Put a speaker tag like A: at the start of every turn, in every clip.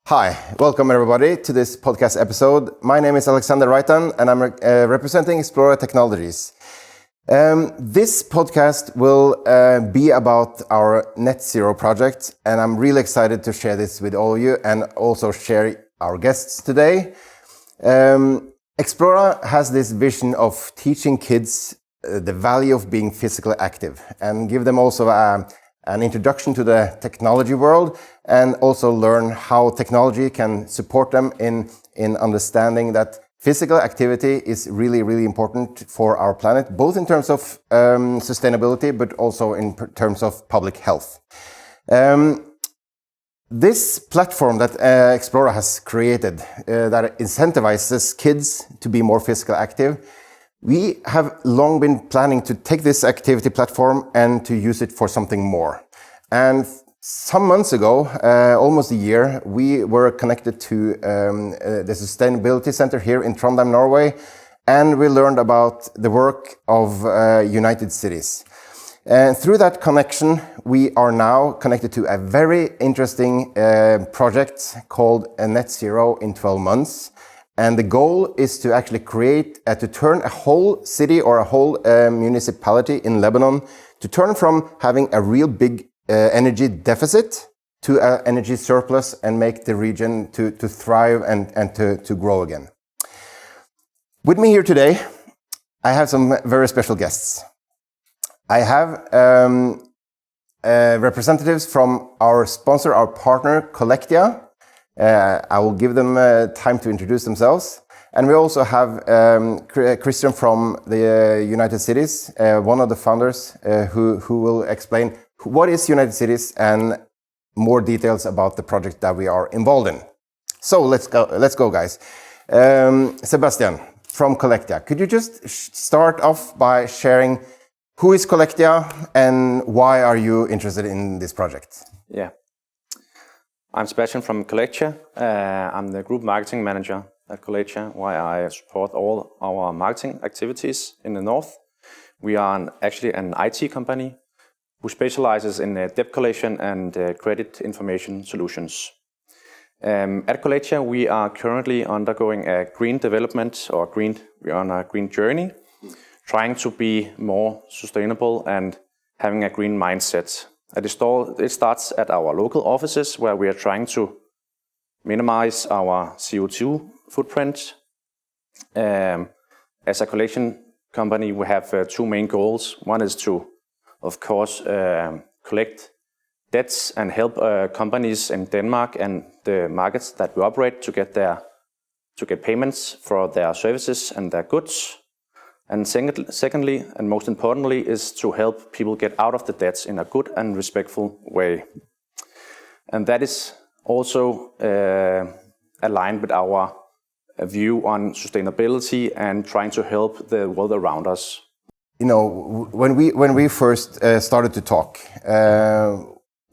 A: Hi, welcome everybody to this podcast episode. My name is Alexander Reitan and I'm representing Xplora Technologies. This podcast will be about our net zero project, and I'm really excited to share this with all of you and also share our guests today. Xplora has this vision of teaching kids the value of being physically active and give them also an introduction to the technology world, and also learn how technology can support them in understanding that physical activity is really, really important for our planet, both in terms of sustainability, but also in terms of public health. This platform that Xplora has created that incentivizes kids to be more physically active, we have long been planning to take this activity platform and to use it for something more. And some months ago, almost a year, we were connected to the Sustainability Center here in Trondheim, Norway, and we learned about the work of United Cities. And through that connection, we are now connected to a very interesting project called Net Zero in 12 months. And the goal is to actually to turn a whole city or a whole municipality in Lebanon to turn from having a real big energy deficit to an energy surplus and make the region to thrive and to grow again. With me here today, I have some very special guests. I have representatives from our sponsor, our partner, Collectia. I will give them time to introduce themselves. And we also have Kristian from the United Cities, one of the founders, who will explain what is United Cities and more details about the project that we are involved in. So let's go, guys. Sebastian from Collectia, could you just start off by sharing who is Collectia and why are you interested in this project?
B: Yeah. I'm Sebastian from Collectia. I'm the group marketing manager at Collectia, where I support all our marketing activities in the north. We are actually an IT company who specializes in debt collection and credit information solutions. At Collectia, we are currently undergoing a green development, we're on a green journey, trying to be more sustainable and having a green mindset. It starts at our local offices, where we are trying to minimize our CO2 footprint. As a collection company, we have two main goals. One is to, of course, collect debts and help companies in Denmark and the markets that we operate to get payments for their services and their goods. And secondly, and most importantly, is to help people get out of the debts in a good and respectful way. And that is also aligned with our view on sustainability and trying to help the world around us.
A: You know, when we first started to talk,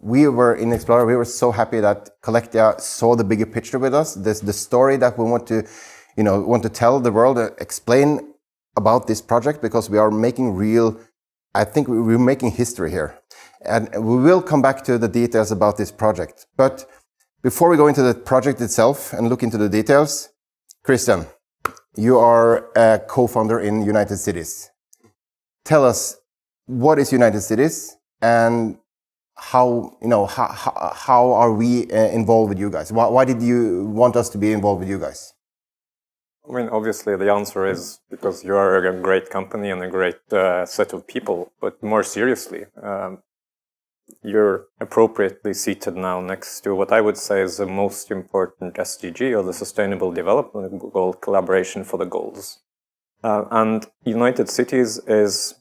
A: we were in Xplora. We were so happy that Collectia saw the bigger picture with us. The story that we want to tell the world, explain about this project, because we are making we're making history here. And we will come back to the details about this project. But before we go into the project itself and look into the details, Kristian, you are a co-founder in United Cities. Tell us, what is United Cities and how are we involved with you guys? Why did you want us to be involved with you guys?
C: I mean, obviously the answer is because you are a great company and a great set of people. But more seriously, you're appropriately seated now next to what I would say is the most important SDG, or the Sustainable Development Goal, collaboration for the goals. And United Cities is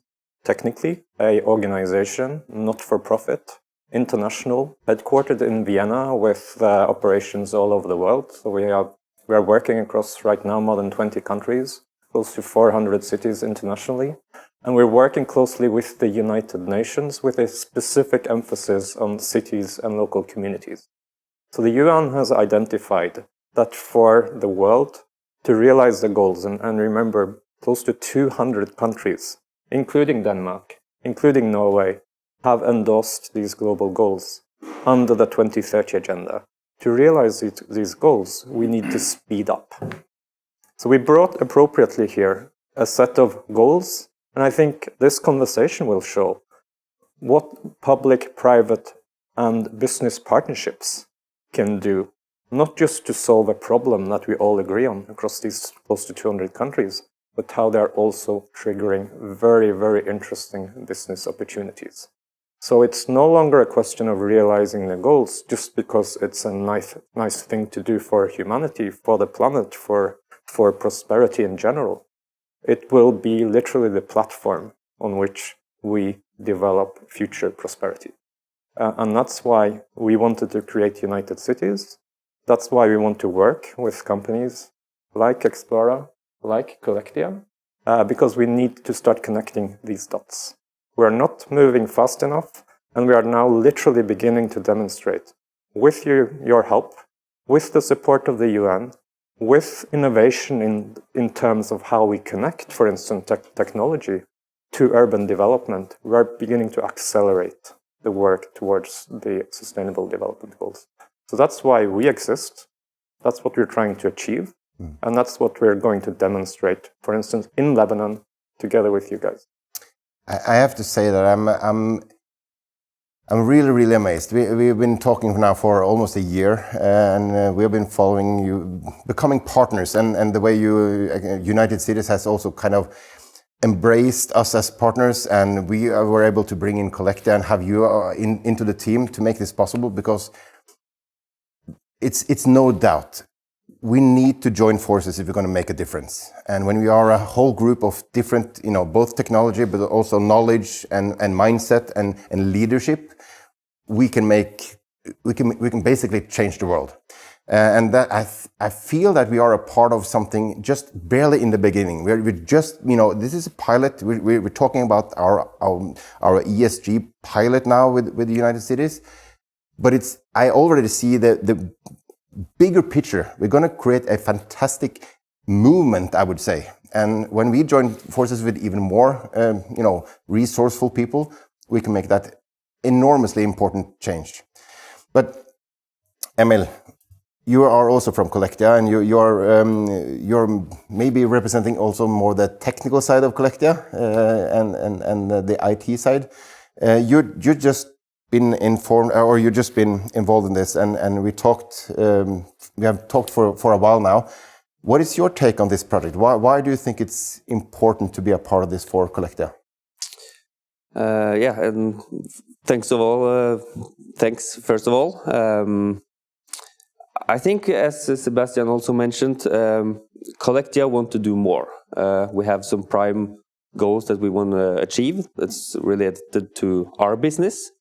C: technically an organization, not for profit, international, headquartered in Vienna with operations all over the world. So we are working across right now more than 20 countries, close to 400 cities internationally. And we're working closely with the United Nations with a specific emphasis on cities and local communities. So the UN has identified that for the world to realize the goals, and remember, close to 200 countries, including Denmark, including Norway, have endorsed these global goals under the 2030 agenda. to realize these goals, we need to speed up. So we brought appropriately here a set of goals, and I think this conversation will show what public, private, and business partnerships can do, not just to solve a problem that we all agree on across these close to 200 countries, but how they're also triggering very, very interesting business opportunities. So it's no longer a question of realizing the goals just because it's a nice thing to do for humanity, for the planet, for prosperity in general. It will be literally the platform on which we develop future prosperity. And that's why we wanted to create United Cities. That's why we want to work with companies like Xplora, like Collectia, because we need to start connecting these dots. We're not moving fast enough, and we are now literally beginning to demonstrate, with your help, with the support of the UN, with innovation in terms of how we connect, for instance, technology to urban development, we are beginning to accelerate the work towards the Sustainable Development Goals. So that's why we exist. That's what we're trying to achieve. And that's what we're going to demonstrate, for instance, in Lebanon, together with you guys.
A: I have to say that I'm really, really amazed. We've been talking now for almost a year, and we have been following you, becoming partners, and the way United Cities has also kind of embraced us as partners, and we were able to bring in Collectia and have you into the team to make this possible, because it's no doubt we need to join forces if we're going to make a difference. And when we are a whole group of different, both technology, but also knowledge and mindset and leadership, we can basically change the world. And that I feel that we are a part of something just barely in the beginning. We're just, this is a pilot. We're talking about our ESG pilot now with the United Cities. But I already see the bigger picture. We're going to create a fantastic movement, I would say. And when we join forces with even more, resourceful people, we can make that enormously important change. But Emil, you are also from Collectia, and you're maybe representing also more the technical side of Collectia and the IT side. You're just been informed, or you've just been involved in this, and we have talked for a while now. What is your take on this project? Why do you think it's important to be a part of this for Collectia?
D: And thanks first of all. I think, as Sebastian also mentioned, Collectia want to do more. We have some prime goals that we want to achieve that's related to our business.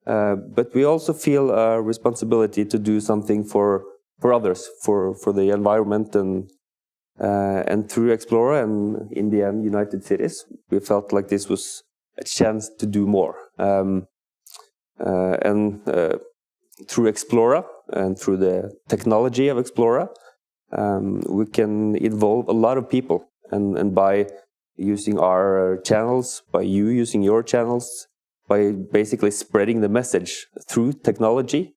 D: But we also feel a responsibility to do something for others, for the environment, and through Xplora and in the end United Cities, we felt like this was a chance to do more. Through Xplora and through the technology of Xplora, we can involve a lot of people, and by using our channels, by you using your channels, by basically spreading the message through technology,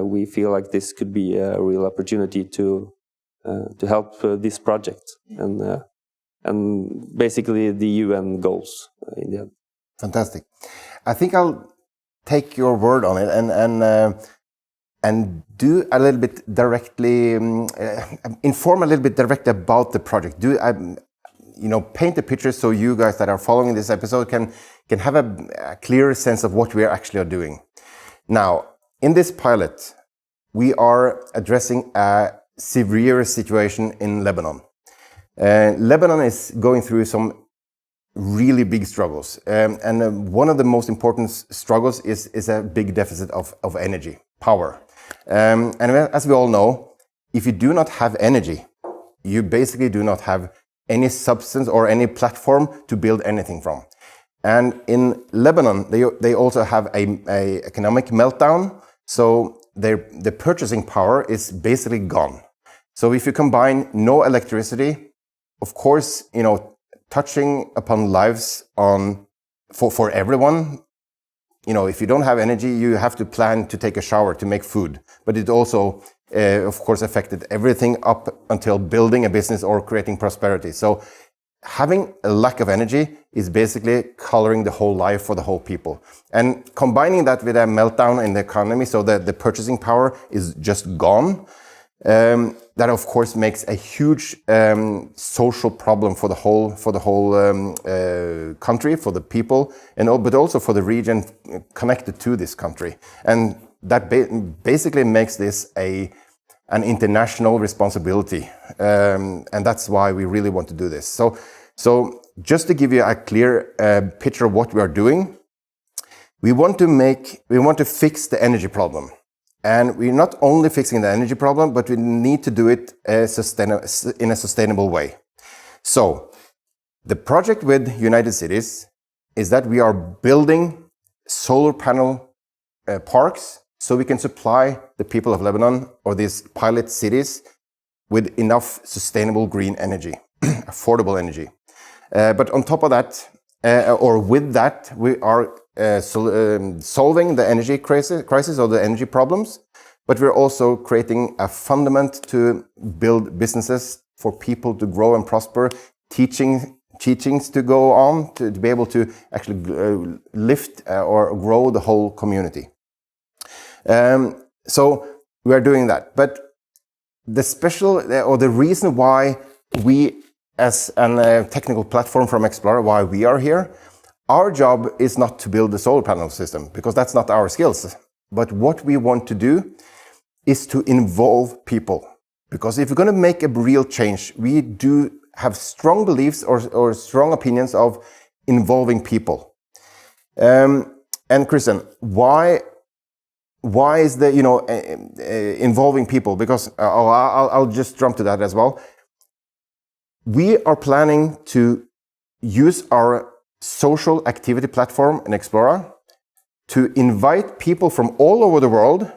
D: we feel like this could be a real opportunity to help this project and basically the UN goals in the end.
A: Fantastic. I think I'll take your word on it and do a little bit directly, inform a little bit directly about the project. Paint the picture so you guys that are following this episode can have a clearer sense of what we are actually doing. Now, in this pilot, we are addressing a severe situation in Lebanon. Lebanon is going through some really big struggles. And one of the most important struggles is a big deficit of energy, power. And as we all know, if you do not have energy, you basically do not have any substance or any platform to build anything from. And in Lebanon, they also have a economic meltdown. So the purchasing power is basically gone. So if you combine no electricity, of course, touching upon lives for everyone, if you don't have energy, you have to plan to take a shower to make food. But it also, of course, affected everything up until building a business or creating prosperity. So having a lack of energy is basically coloring the whole life for the whole people. And combining that with a meltdown in the economy, so that the purchasing power is just gone, that of course makes a huge social problem for the whole country, for the people, but also for the region connected to this country. And that basically makes this an international responsibility, and that's why we really want to do this. So just to give you a clear picture of what we are doing, we want to fix the energy problem. And we're not only fixing the energy problem, but we need to do it in a sustainable way. So the project with United Cities is that we are building solar panel parks so we can supply the people of Lebanon or these pilot cities with enough sustainable green energy, affordable energy. But on top of that, or with that, we are solving the energy crisis or the energy problems, but we're also creating a fundament to build businesses for people to grow and prosper, teachings to go on, to be able to actually lift or grow the whole community. So we are doing that. But the special, or the reason why we, as a technical platform from Xplora, why we are here, our job is not to build the solar panel system, because that's not our skills. But what we want to do is to involve people. Because if we're going to make a real change, we do have strong beliefs or strong opinions of involving people. And Kristian, why is the, involving people? Because I'll just jump to that as well. We are planning to use our social activity platform in Xplora to invite people from all over the world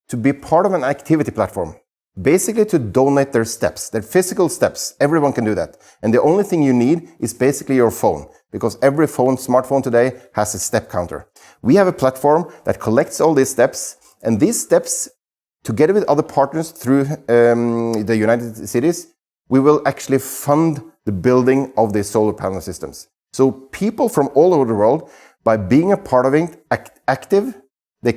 A: to be part of an activity platform. Basically to donate their steps, their physical steps. Everyone can do that. And the only thing you need is basically your phone, because every smartphone today has a step counter. We have a platform that collects all these steps, and these steps, together with other partners through the United Cities, we will actually fund the building of these solar panel systems. So people from all over the world, by being a part of it, active, they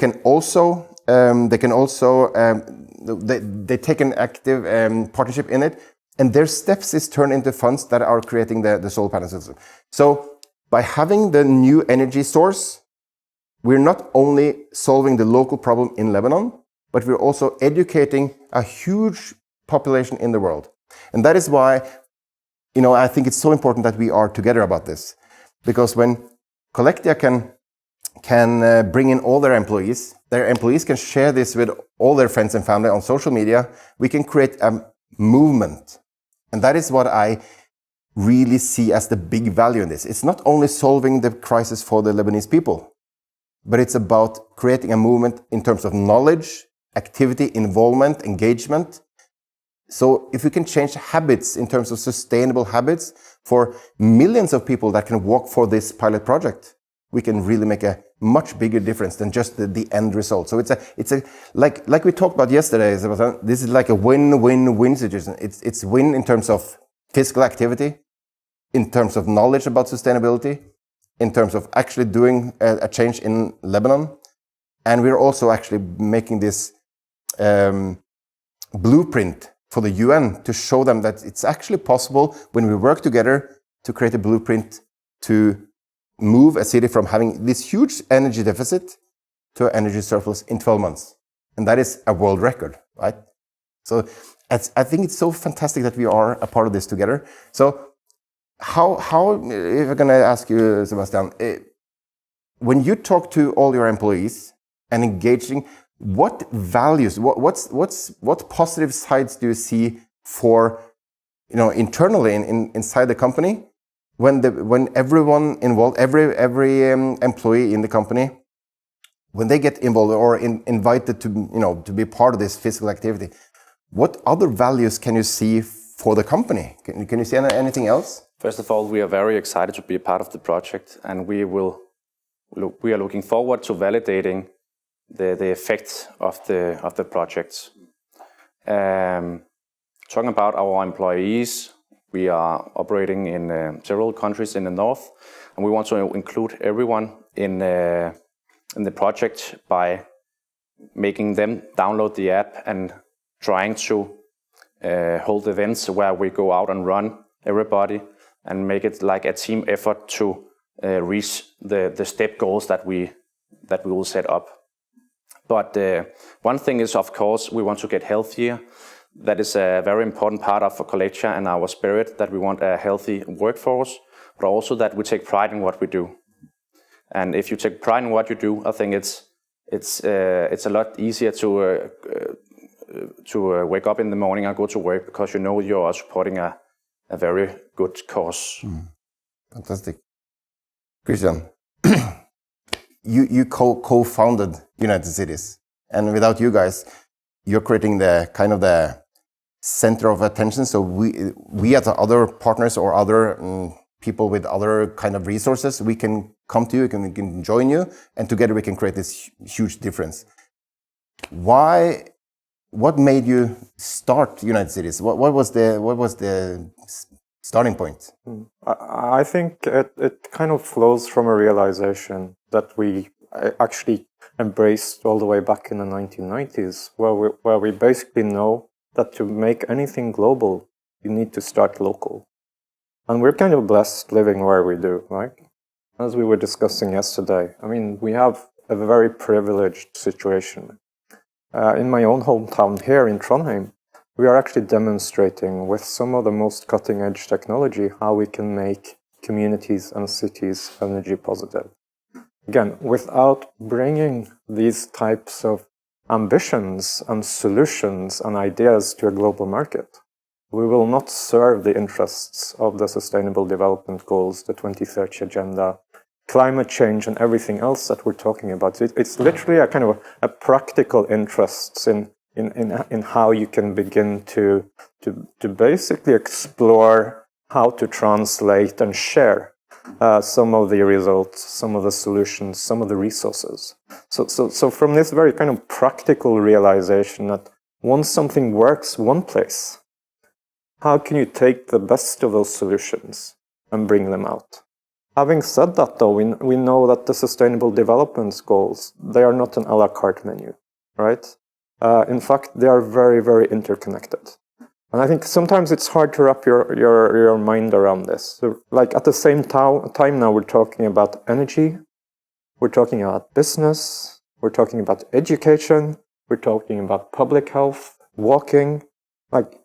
A: take an active partnership in it, and their steps is turned into funds that are creating the solar panel system. So by having the new energy source, we're not only solving the local problem in Lebanon, but we're also educating a huge population in the world. And that is why, I think it's so important that we are together about this. Because when Collectia can bring in all their employees can share this with all their friends and family on social media, we can create a movement. And that is what I really see as the big value in this. It's not only solving the crisis for the Lebanese people, but it's about creating a movement in terms of knowledge, activity, involvement, engagement. So if we can change habits in terms of sustainable habits for millions of people that can work for this pilot project, we can really make a much bigger difference than just the end result. So it's a like we talked about yesterday, Sebastian, this is like a win-win-win situation. It's win in terms of physical activity, in terms of knowledge about sustainability, in terms of actually doing a change in Lebanon, and we're also actually making this blueprint for the UN to show them that it's actually possible when we work together to create a blueprint to move a city from having this huge energy deficit to an energy surplus in 12 months. And that is a world record, right? So I think it's so fantastic that we are a part of this together. So how if I'm going to ask you, Sebastian, when you talk to all your employees and engaging, what values, what positive sides do you see for, internally inside the company when everyone involved, every employee in the company, when they get involved or invited to be part of this physical activity, what other values can you see for the company? Can you see anything else?
B: First of all, we are very excited to be a part of the project, and we will we are looking forward to validating the effect of the projects. Talking about our employees, we are operating in several countries in the north, and we want to include everyone in the project by making them download the app and trying to hold events where we go out and run everybody and make it like a team effort to reach the step goals that we will set up. But one thing is, of course, we want to get healthier. That is a very important part of Collectia and our spirit, that we want a healthy workforce, but also that we take pride in what we do. And if you take pride in what you do, I think it's a lot easier to wake up in the morning and go to work, because you know you are supporting a very good cause.
A: Fantastic. Kristian, you co-founded United Cities, and without you guys, you're creating the kind of the center of attention. So we as other partners or other people with other kind of resources, we can come to you, we can join you, and together we can create this huge difference. What made you start United Cities? What was the starting point?
C: I think it kind of flows from a realization that we actually embraced all the way back in the 1990s, where we basically know that to make anything global, you need to start local. And we're kind of blessed living where we do, right? As we were discussing yesterday, I mean, we have a very privileged situation. In my own hometown here in Trondheim, we are actually demonstrating with some of the most cutting-edge technology how we can make communities and cities energy positive. Again, without bringing these types of ambitions and solutions and ideas to a global market, we will not serve the interests of the Sustainable Development Goals, the 2030 Agenda, climate change, and everything else that we're talking about. It's literally a kind of a practical interest in how you can begin to basically explore how to translate and share some of the results, some of the solutions, some of the resources. So from this very kind of practical realization that once something works one place, how can you take the best of those solutions and bring them out? Having said that, though, we know that the Sustainable Development Goals, they are not an a la carte menu, right? In fact, they are very, very interconnected. And I think sometimes it's hard to wrap your mind around this. So, like, at the same time now, we're talking about energy, we're talking about business, we're talking about education, we're talking about public health, walking. Like,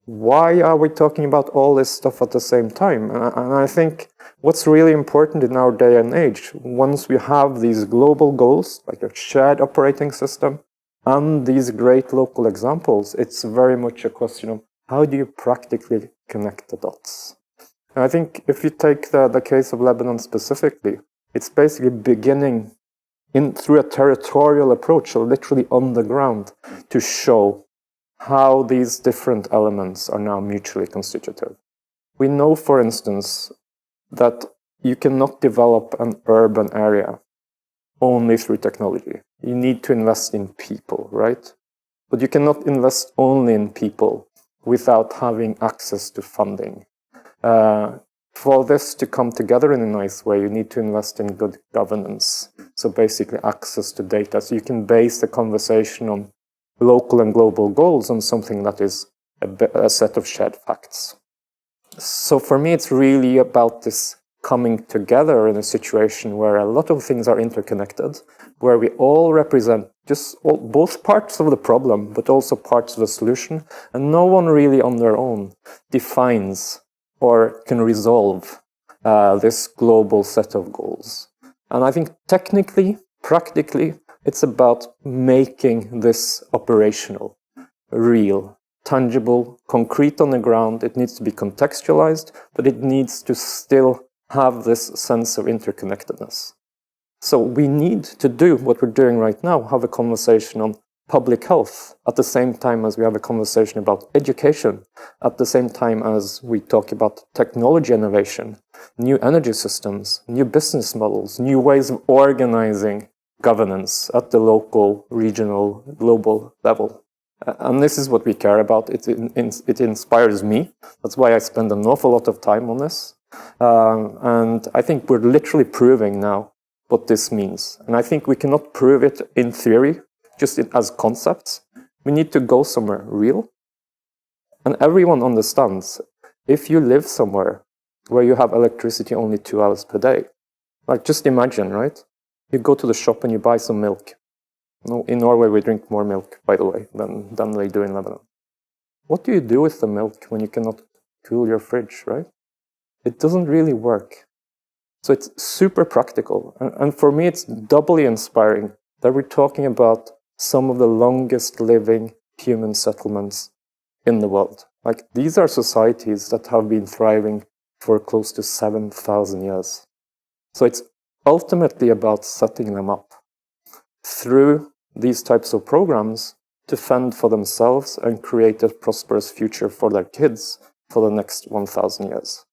C: why are we talking about all this stuff at the same time? And I think what's really important in our day and age, once we have these global goals, like a shared operating system, and these great local examples, it's very much a question of how do you practically connect the dots? And I think if you take the case of Lebanon specifically, it's basically beginning through a territorial approach, so literally on the ground, to show how these different elements are now mutually constitutive. We know, for instance, that you cannot develop an urban area only through technology. You need to invest in people, right? But you cannot invest only in people without having access to funding. For this to come together in a nice way, you need to invest in good governance. So basically access to data. So you can base the conversation on local and global goals on something that is a set of shared facts. So for me, it's really about this coming together in a situation where a lot of things are interconnected, where we all represent both parts of the problem, but also parts of the solution, and no one really on their own defines or can resolve this global set of goals. And I think technically, practically, it's about making this operational, real, tangible, concrete on the ground. It needs to be contextualized, but it needs to still have this sense of interconnectedness. So we need to do what we're doing right now, have a conversation on public health at the same time as we have a conversation about education, at the same time as we talk about technology innovation, new energy systems, new business models, new ways of organizing governance at the local, regional, global level. And this is what we care about. It inspires me. That's why I spend an awful lot of time on this. And I think we're literally proving now what this means. And I think we cannot prove it in theory, just as concepts. We need to go somewhere real. And everyone understands, if you live somewhere where you have electricity only 2 hours per day, like just imagine, right? You go to the shop and you buy some milk. No, in Norway, we drink more milk, by the way, than they do in Lebanon. What do you do with the milk when you cannot cool your fridge, right? It doesn't really work. So it's super practical. And for me, it's doubly inspiring that we're talking about some of the longest living human settlements in the world. Like, these are societies that have been thriving for close to 7,000 years. So it's ultimately about setting them up through these types of programs to fend for themselves and create a prosperous future for their kids for the next 1,000 years.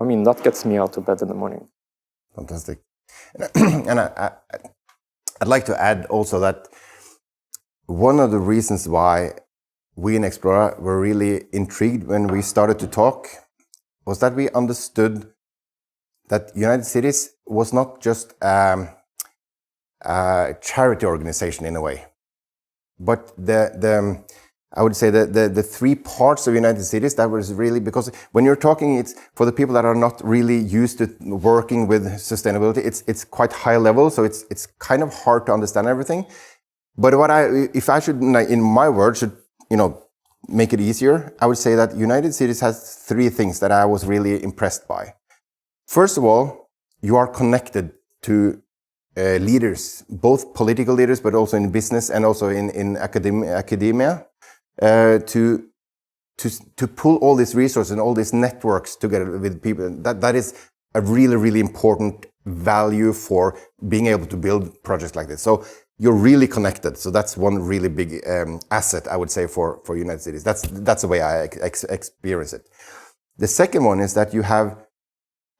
C: I mean, that gets me out of bed in the morning.
A: Fantastic. And I'd like to add also that one of the reasons why we in Xplora were really intrigued when we started to talk was that we understood that United Cities was not just a charity organization in a way, but I would say the three parts of United Cities, that was really, because when you're talking, it's for the people that are not really used to working with sustainability, it's quite high level, so it's kind of hard to understand everything. But if I should, in my words, should make it easier, I would say that United Cities has three things that I was really impressed by. First of all, you are connected to leaders, both political leaders, but also in business and also in academia, to pull all these resources and all these networks together with people. That is a really, really important value for being able to build projects like this. So you're really connected. So that's one really big asset, I would say, for United Cities. That's the way I experience it. The second one is that you have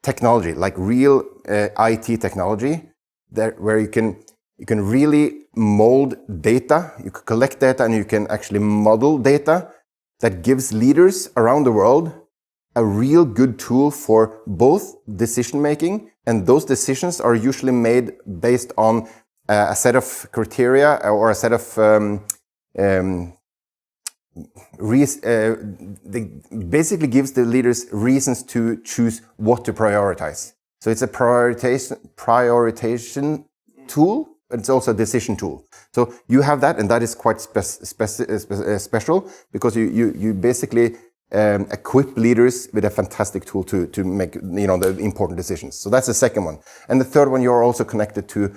A: technology, like real IT technology, where you can really mold data, you can collect data, and you can actually model data that gives leaders around the world a real good tool for both decision making, and those decisions are usually made based on a set of criteria or a set of basically gives the leaders reasons to choose what to prioritize. So it's a prioritization tool, but it's also a decision tool. So you have that, and that is quite special, because you basically equip leaders with a fantastic tool to make the important decisions. So that's the second one. And the third one, you're also connected to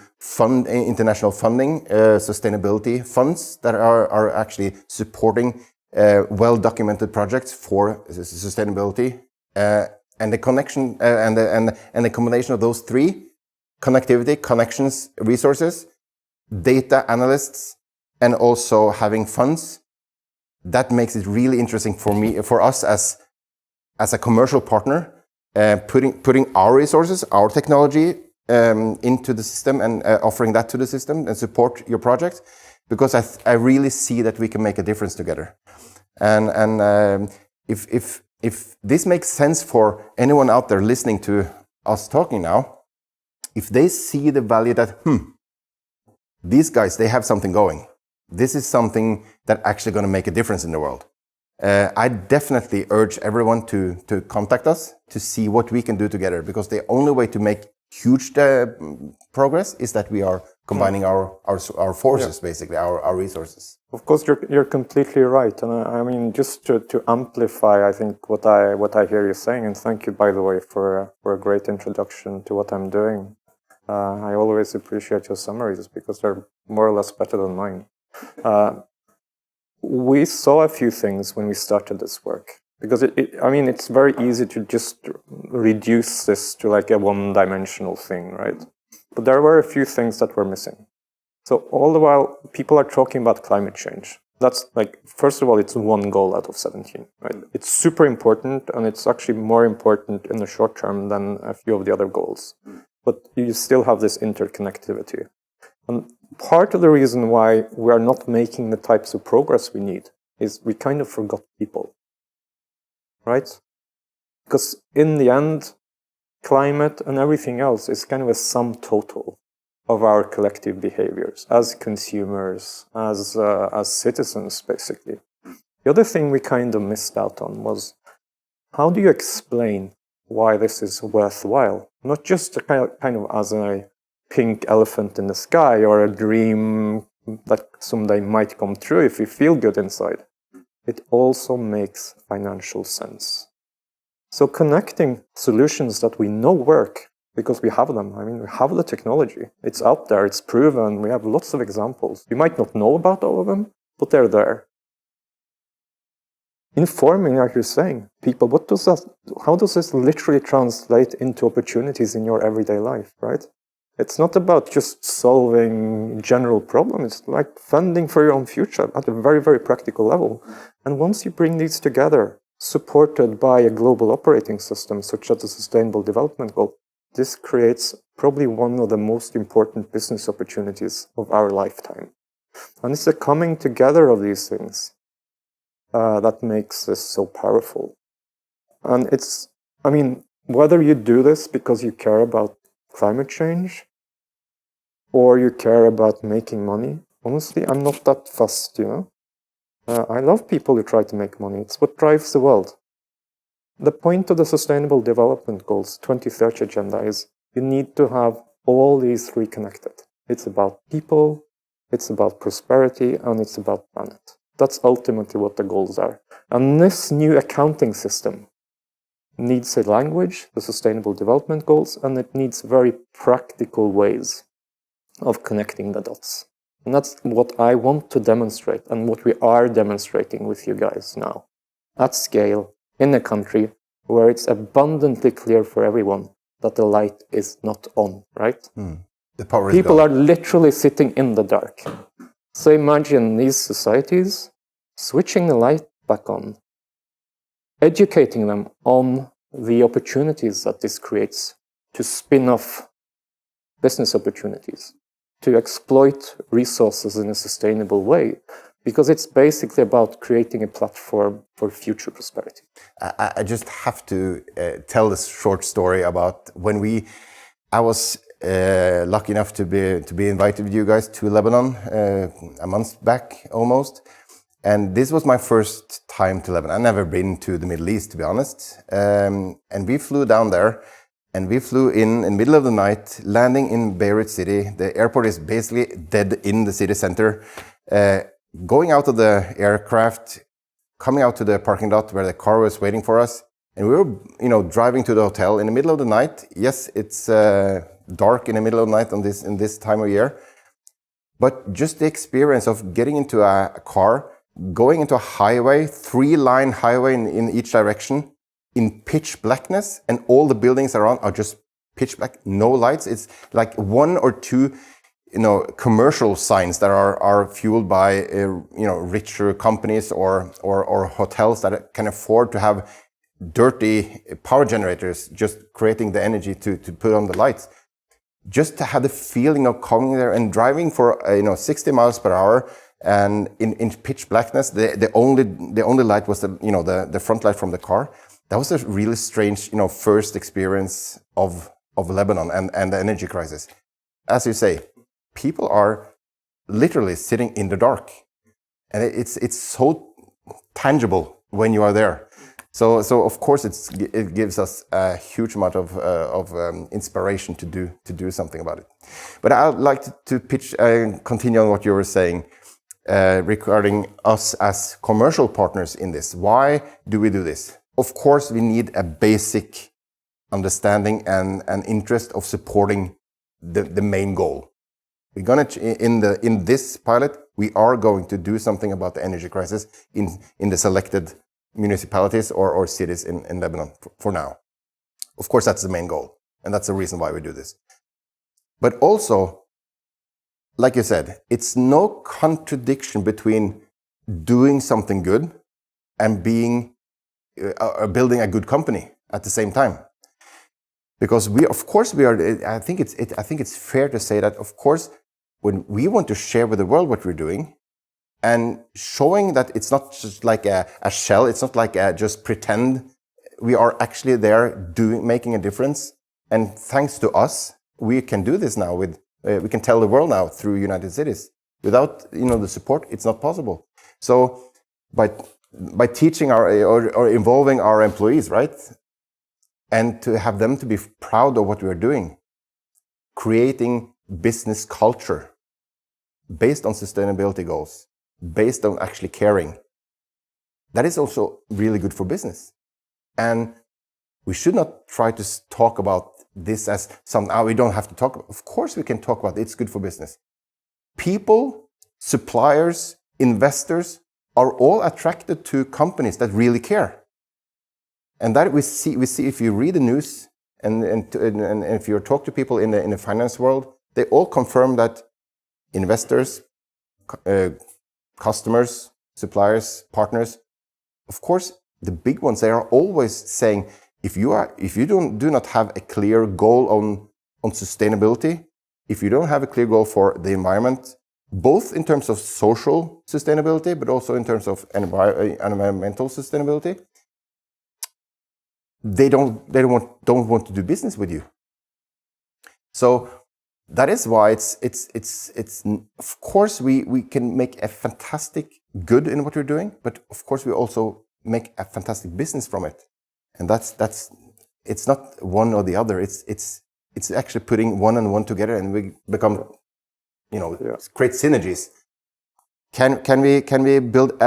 A: international funding, sustainability funds that are actually supporting well-documented projects for sustainability. And the connection and the combination of those three: connectivity, connections, resources, data analysts, and also having funds. That makes it really interesting for us as a commercial partner, putting our resources, our technology into the system and offering that to the system and support your project, because I really see that we can make a difference together. And if this makes sense for anyone out there listening to us talking now, if they see the value that, these guys, they have something going. This is something that actually going to make a difference in the world. I definitely urge everyone to contact us to see what we can do together, because the only way to make huge progress is that we are combining our forces, basically, our resources.
C: Of course, you're completely right, and I mean, just to amplify, I think what I hear you saying, and thank you, by the way, for a great introduction to what I'm doing. I always appreciate your summaries because they're more or less better than mine. We saw a few things when we started this work, because it's very easy to just reduce this to like a one-dimensional thing, right? But there were a few things that were missing. So all the while, people are talking about climate change. That's like, first of all, it's one goal out of 17, right? It's super important, and it's actually more important in the short term than a few of the other goals. But you still have this interconnectivity. And part of the reason why we are not making the types of progress we need is we kind of forgot people, right? Because in the end, climate and everything else is kind of a sum total of our collective behaviors as consumers, as citizens, basically. The other thing we kind of missed out on was, how do you explain why this is worthwhile? Not just kind of as a pink elephant in the sky or a dream that someday might come true if you feel good inside. It also makes financial sense. So connecting solutions that we know work, because we have them. I mean, we have the technology. It's out there, it's proven. We have lots of examples. You might not know about all of them, but they're there. Informing, like you're saying, people, how does this literally translate into opportunities in your everyday life, right? It's not about just solving general problems. It's like funding for your own future at a very, very practical level. And once you bring these together, supported by a global operating system, such as the Sustainable Development Goal, this creates probably one of the most important business opportunities of our lifetime. And it's the coming together of these things that makes this so powerful. And it's, I mean, whether you do this because you care about climate change or you care about making money, honestly, I'm not that fussed, you know. I love people who try to make money. It's what drives the world. The point of the Sustainable Development Goals 2030 agenda is you need to have all these three connected. It's about people, it's about prosperity, and it's about planet. That's ultimately what the goals are. And this new accounting system needs a language, the Sustainable Development Goals, and it needs very practical ways of connecting the dots. And that's what I want to demonstrate and what we are demonstrating with you guys now at scale in a country where it's abundantly clear for everyone that the light is not on, right?
A: The power
C: People
A: is
C: are
A: gone.
C: literally sitting in the dark. So imagine these societies switching the light back on, educating them on the opportunities that this creates to spin off business opportunities, to exploit resources in a sustainable way, because it's basically about creating a platform for future prosperity.
A: I just have to tell this short story about when I was lucky enough to be invited with you guys to Lebanon a month back almost. And this was my first time to Lebanon. I've never been to the Middle East, to be honest. And we flew down there, and we flew in the middle of the night, landing in Beirut city. The airport is basically dead in the city center. Going out of the aircraft, coming out to the parking lot where the car was waiting for us, and we were, driving to the hotel in the middle of the night. Yes, it's dark in the middle of the night in this time of year, but just the experience of getting into a car, going into a highway, 3-line highway in each direction, in pitch blackness, and all the buildings around are just pitch black, no lights. It's like 1 or 2, commercial signs that are fueled by, richer companies or hotels that can afford to have dirty power generators, just creating the energy to put on the lights. Just to have the feeling of coming there and driving for 60 miles per hour and in pitch blackness, the only light was the front light from the car. That was a really strange first experience of Lebanon and the energy crisis. As you say, people are literally sitting in the dark, and it's so tangible when you are there. So of course it gives us a huge amount of inspiration to do something about it. But I'd like to pitch and continue on what you were saying regarding us as commercial partners in this. Why do we do this? Of course, we need a basic understanding and interest of supporting the main goal. We're gonna in this pilot, we are going to do something about the energy crisis in the selected municipalities or cities in Lebanon for now. Of course, that's the main goal, and that's the reason why we do this. But also, like you said, it's no contradiction between doing something good and being building a good company at the same time. Because of course, we are. I think it's fair to say that, of course, when we want to share with the world what we're doing, and showing that it's not just like a shell, it's not like just pretend. We are actually there making a difference. And thanks to us, we can do this now. We can tell the world now through United Cities. Without the support, it's not possible. So by teaching or involving our employees, right? And to have them to be proud of what we are doing, creating business culture based on sustainability goals, based on actually caring. That is also really good for business. And we should not try to talk about this as something we don't have to talk about. Of course we can talk about it. It's good for business. People, suppliers, investors are all attracted to companies that really care. And that we see if you read the news and if you talk to people in the finance world, they all confirm that investors, customers, suppliers, partners, of course, the big ones, they are always saying, if you do not have a clear goal on sustainability, if you don't have a clear goal for the environment, both in terms of social sustainability, but also in terms of environmental sustainability, they don't want to do business with you. So that is why it's of course we can make a fantastic good in what we're doing, but of course we also make a fantastic business from it. And that's it's not one or the other. It's actually putting one and one together, and we become great synergies. Can we build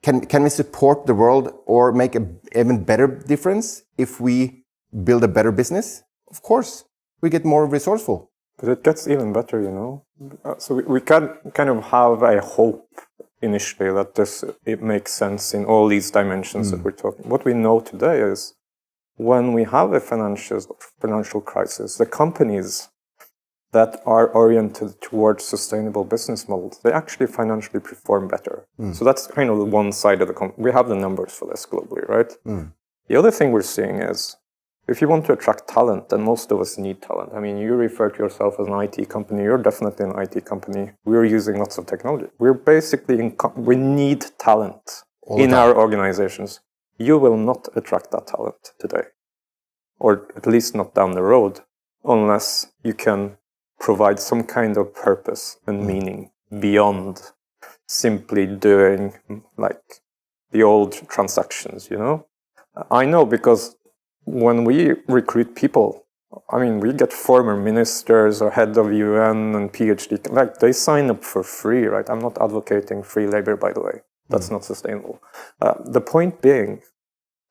A: can we support the world or make an even better difference if we build a better business? Of course, we get more resourceful.
C: But it gets even better, So we can kind of have a hope initially that it makes sense in all these dimensions that we're talking. What we know today is when we have a financial crisis, the companies that are oriented towards sustainable business models, they actually financially perform better. So that's kind of the one side of the we have the numbers for this globally, right? The other thing we're seeing is, if you want to attract talent, and most of us need talent. I mean, you refer to yourself as an IT company, you're definitely an IT company. We're using lots of technology. We're basically, we need talent in our organizations. You will not attract that talent today, or at least not down the road, unless you can provide some kind of purpose and meaning beyond simply doing like the old transactions, I know because when we recruit people, I mean, we get former ministers or head of UN and PhD, like they sign up for free, right? I'm not advocating free labor, by the way. That's not sustainable. The point being,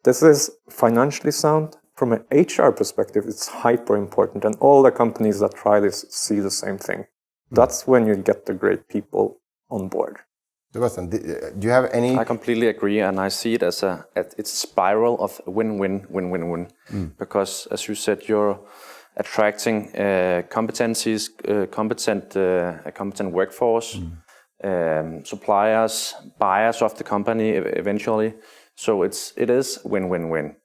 C: this is financially sound. From an HR perspective, it's hyper important, and all the companies that try this see the same thing. That's when you get the great people on board.
A: Sebastian, do you have any?
B: I completely agree, and I see it as it's a spiral of win-win, win-win-win. Because, as you said, you're attracting competencies, competent workforce, suppliers, buyers of the company eventually. So it is win-win-win.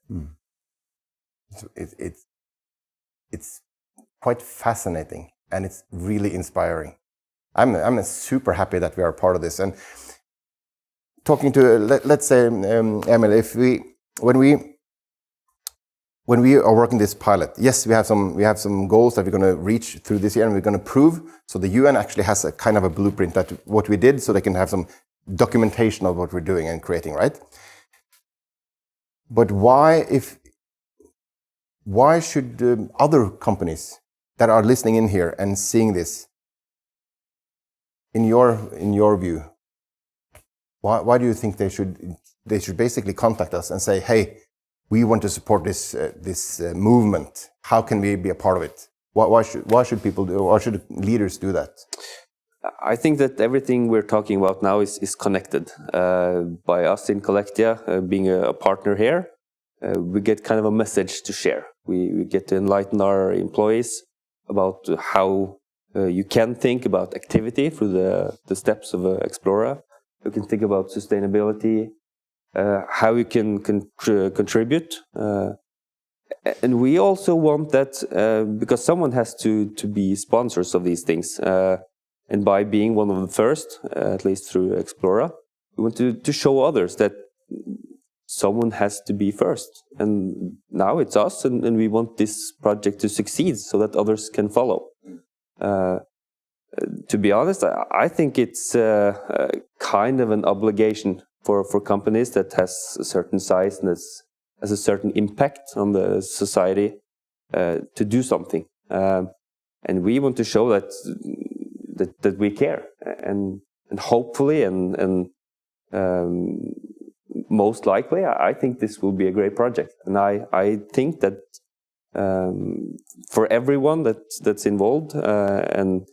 A: It's quite fascinating, and it's really inspiring. I'm super happy that we are part of this. And talking to let's say Emil, when we are working this pilot, yes, we have some goals that we're going to reach through this year, and we're going to prove. So the UN actually has a kind of a blueprint that what we did, so they can have some documentation of what we're doing and creating, right? But why should other companies that are listening in here and seeing this, in your view, why do you think they should basically contact us and say, hey, we want to support this movement. How can we be a part of it? Why should people do? Why should leaders do that?
D: I think that everything we're talking about now is connected. By us in Collectia being a partner here, we get kind of a message to share. We get to enlighten our employees about how You can think about activity through the steps of Xplora. You can think about sustainability, how you can contribute. And we also want that, because someone has to be sponsors of these things. And by being one of the first, at least through Xplora, we want to show others that someone has to be first. And now it's us, and we want this project to succeed so that others can follow. To be honest, I think it's kind of an obligation for companies that has a certain size and has a certain impact on the society to do something. And we want to show that we care, and hopefully and most likely, I think this will be a great project. And I think that for everyone that's involved, and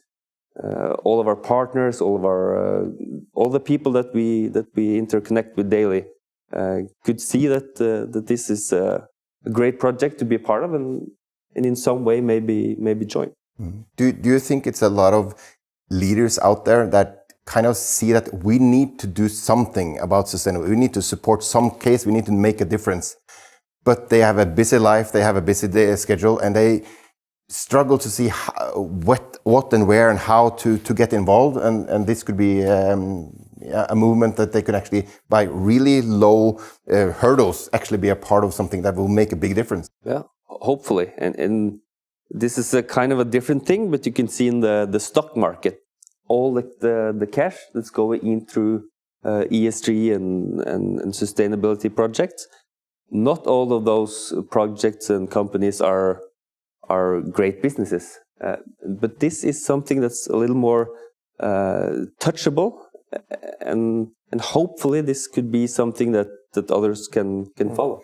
D: all of our partners, all the people that we interconnect with daily, could see that this is a great project to be a part of, and in some way maybe join.
A: Mm-hmm. Do you think it's a lot of leaders out there that kind of see that we need to do something about sustainability? We need to support some case. We need to make a difference, but they have a busy life. They have a busy day schedule, and they struggle to see what and where and how to get involved. And this could be a movement that they could actually, by really low hurdles, actually be a part of something that will make a big difference.
D: Yeah, hopefully. And this is a kind of a different thing, but you can see in the stock market, all the cash that's going in through ESG and sustainability projects. Not all of those projects and companies are great businesses, but this is something that's a little more touchable, and hopefully this could be something that others can follow.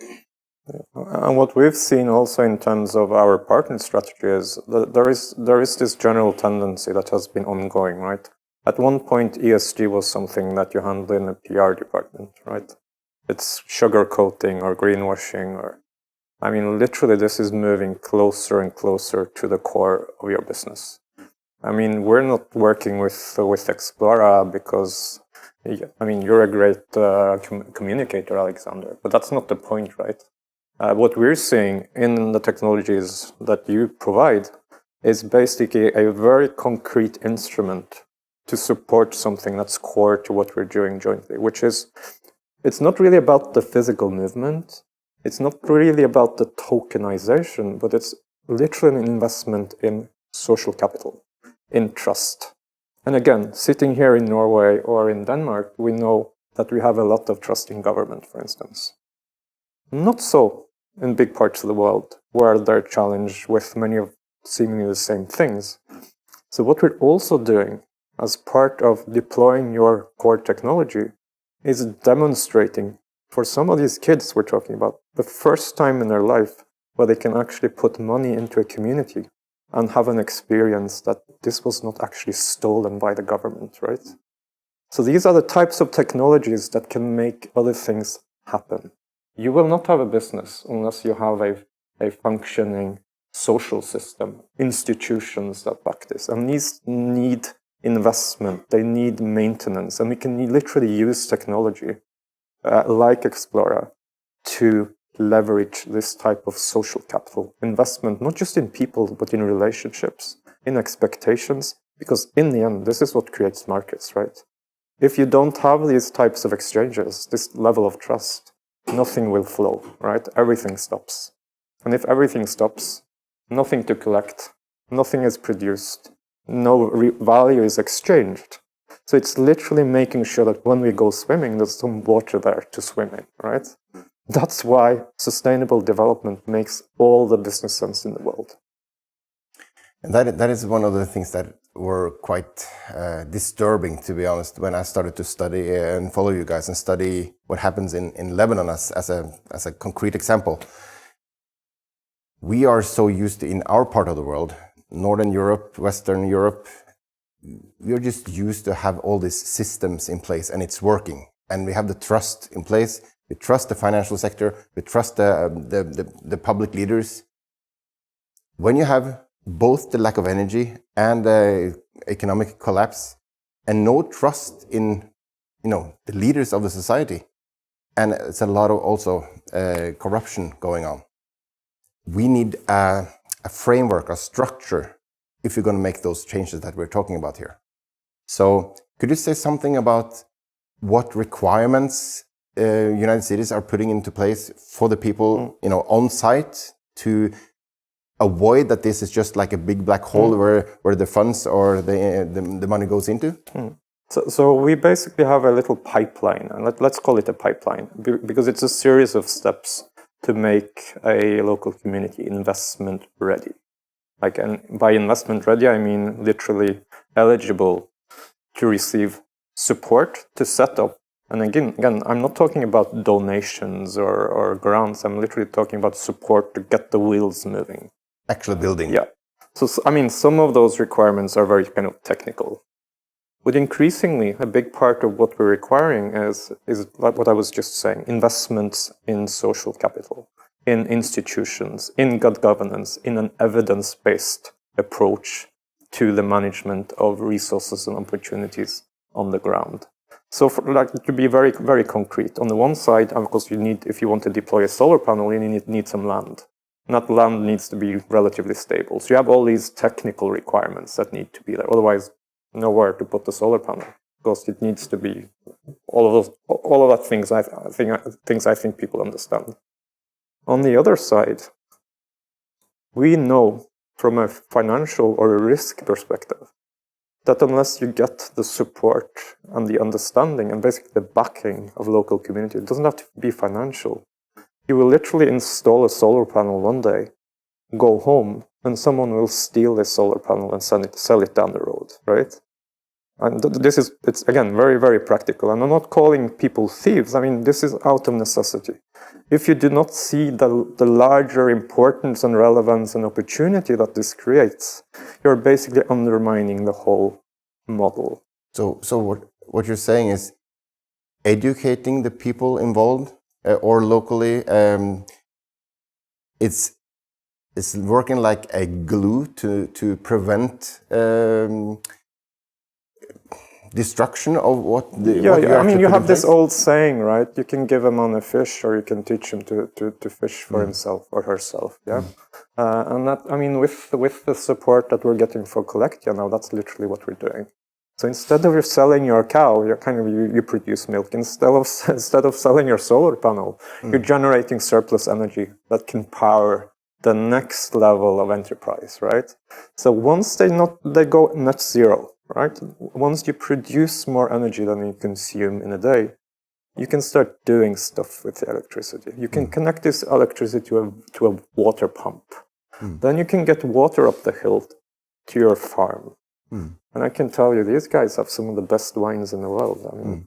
C: And what we've seen also in terms of our partner strategy is that there is this general tendency that has been ongoing, right? At one point, ESG was something that you handle in a PR department, right? It's sugarcoating or greenwashing, or I mean, literally, this is moving closer and closer to the core of your business. I mean, we're not working with Xplora because, I mean, you're a great communicator, Alexander, but that's not the point, right? What we're seeing in the technologies that you provide is basically a very concrete instrument to support something that's core to what we're doing jointly, which is, it's not really about the physical movement, it's not really about the tokenization, but it's literally an investment in social capital, in trust. And again, sitting here in Norway or in Denmark, we know that we have a lot of trust in government, for instance. Not so in big parts of the world, where they're challenged with many of seemingly the same things. So what we're also doing as part of deploying your core technology is demonstrating for some of these kids we're talking about the first time in their life where they can actually put money into a community and have an experience that this was not actually stolen by the government, right? So these are the types of technologies that can make other things happen. You will not have a business unless you have a functioning social system, institutions that back this. And these need investment, they need maintenance, and we can literally use technology like Xplora to leverage this type of social capital investment, not just in people, but in relationships, in expectations, because in the end, this is what creates markets, right? If you don't have these types of exchanges, this level of trust, nothing will flow, right? Everything stops. And if everything stops, nothing to collect, nothing is produced, no value is exchanged. So it's literally making sure that when we go swimming, there's some water there to swim in, right? That's why sustainable development makes all the business sense in the world.
A: And that is one of the things that were quite disturbing, to be honest, when I started to study and follow you guys and study what happens in Lebanon as a concrete example. We are so used to, in our part of the world, Northern Europe, Western Europe, we're just used to have all these systems in place and it's working. And we have the trust in place. We trust the financial sector. We trust the public leaders. When you have both the lack of energy and the economic collapse, and no trust in, the leaders of the society. And it's a lot of also corruption going on. We need a framework, a structure, if you're going to make those changes that we're talking about here. So could you say something about what requirements United Cities are putting into place for the people, on site, to avoid that this is just like a big black hole where the funds or the money goes into?
C: So we basically have a little pipeline, and let's call it a pipeline, because it's a series of steps to make a local community investment ready. And by investment ready, I mean literally eligible to receive support to set up. And again, I'm not talking about donations or grants. I'm literally talking about support to get the wheels moving.
A: Actual building.
C: Yeah. So some of those requirements are very kind of technical. But increasingly, a big part of what we're requiring is like what I was just saying, investments in social capital, in institutions, in good governance, in an evidence-based approach to the management of resources and opportunities on the ground. So to be very, very concrete, on the one side, of course, if you want to deploy a solar panel, you need some land. And that land needs to be relatively stable. So you have all these technical requirements that need to be there. Otherwise, nowhere to put the solar panel, because it needs to be all of that things I think people understand. On the other side, we know from a financial or a risk perspective that unless you get the support and the understanding and basically the backing of local community, it doesn't have to be financial. You will literally install a solar panel one day, go home, and someone will steal this solar panel and sell it down the road, right? And it's again, very, very practical. And I'm not calling people thieves. I mean, this is out of necessity. If you do not see the larger importance and relevance and opportunity that this creates, you're basically undermining the whole model.
A: So what you're saying is educating the people involved or locally, it's working like a glue to prevent destruction of what
C: you have this old saying, right? You can give a man a fish, or you can teach him to fish for himself or herself. Yeah, and that, I mean, with the support that we're getting for Collectia now, that's literally what we're doing. So instead of selling your cow, you produce milk. Instead of selling your solar panel, you're generating surplus energy that can power the next level of enterprise, right? So once they go net zero, right? Once you produce more energy than you consume in a day, you can start doing stuff with the electricity. You can connect this electricity to a water pump. Then you can get water up the hill to your farm. And I can tell you, these guys have some of the best wines in the world. I mean,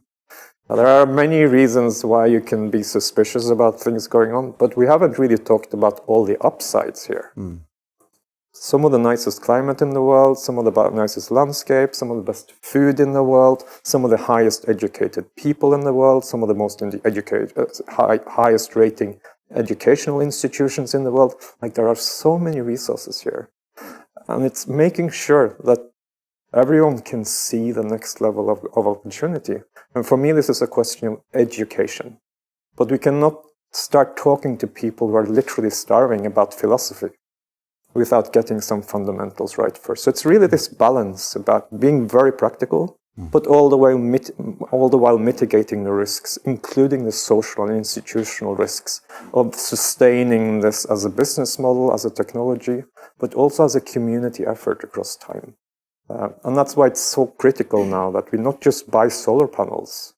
C: there are many reasons why you can be suspicious about things going on, but we haven't really talked about all the upsides here. Some of the nicest climate in the world, some of the nicest landscape, some of the best food in the world, some of the highest educated people in the world, some of the most highest rating educational institutions in the world. Like, there are so many resources here. And it's making sure that everyone can see the next level of opportunity. And for me, this is a question of education. But we cannot start talking to people who are literally starving about philosophy without getting some fundamentals right first. So it's really this balance about being very practical, but all the while mitigating the risks, including the social and institutional risks of sustaining this as a business model, as a technology, but also as a community effort across time. And that's why it's so critical now that we not just buy solar panels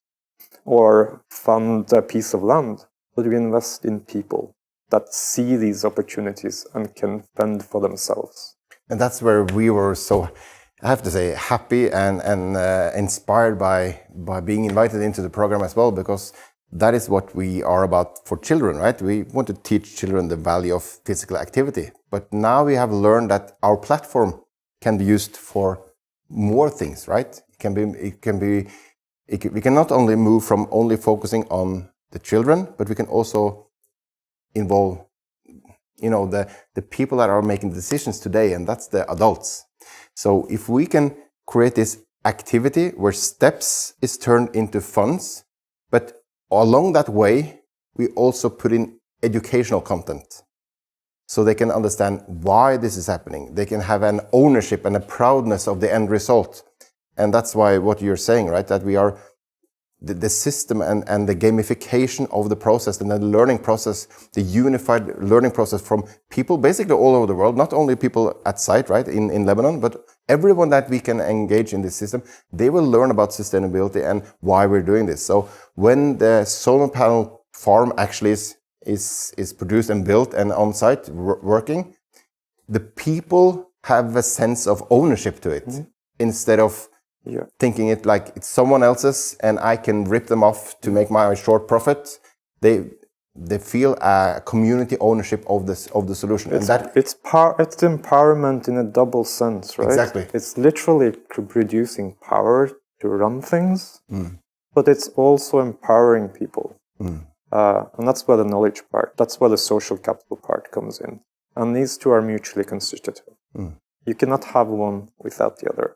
C: or fund a piece of land, but we invest in people that see these opportunities and can fend for themselves.
A: And that's where we were so, I have to say, happy and inspired by being invited into the program as well, because that is what we are about for children, right? We want to teach children the value of physical activity. But now we have learned that our platform can be used for more things, right? We can not only move from only focusing on the children, but we can also involve the people that are making decisions today, and that's the adults. So if we can create this activity where steps is turned into funds, but along that way, we also put in educational content. So they can understand why this is happening. They can have an ownership and a proudness of the end result. And that's why what you're saying, right? That we are the system and the gamification of the process and the learning process, the unified learning process from people basically all over the world, not only people at site, right, in Lebanon, but everyone that we can engage in this system, they will learn about sustainability and why we're doing this. So when the solar panel farm actually is produced and built and on site working, the people have a sense of ownership to it instead of thinking it like it's someone else's and I can rip them off to make my short profit. They feel a community ownership of the solution.
C: It's empowerment in a double sense, right?
A: Exactly.
C: It's literally producing power to run things, but it's also empowering people. And that's where the knowledge part, that's where the social capital part comes in. And these two are mutually constitutive. You cannot have one without the other.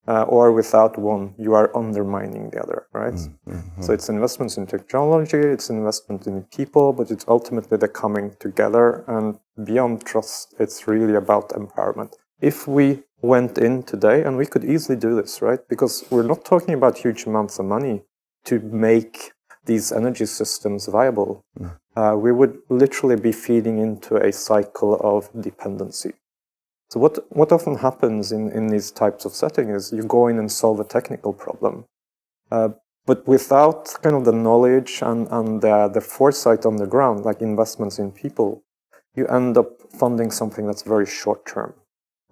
C: Or without one, you are undermining the other, right? So it's investments in technology, it's investment in people, but it's ultimately the coming together. And beyond trust, it's really about empowerment. If we went in today, and we could easily do this, right? Because we're not talking about huge amounts of money to make these energy systems viable. We would literally be feeding into a cycle of dependency. So what often happens in these types of settings is you go in and solve a technical problem. But without kind of the knowledge and the foresight on the ground, like investments in people, you end up funding something that's very short term.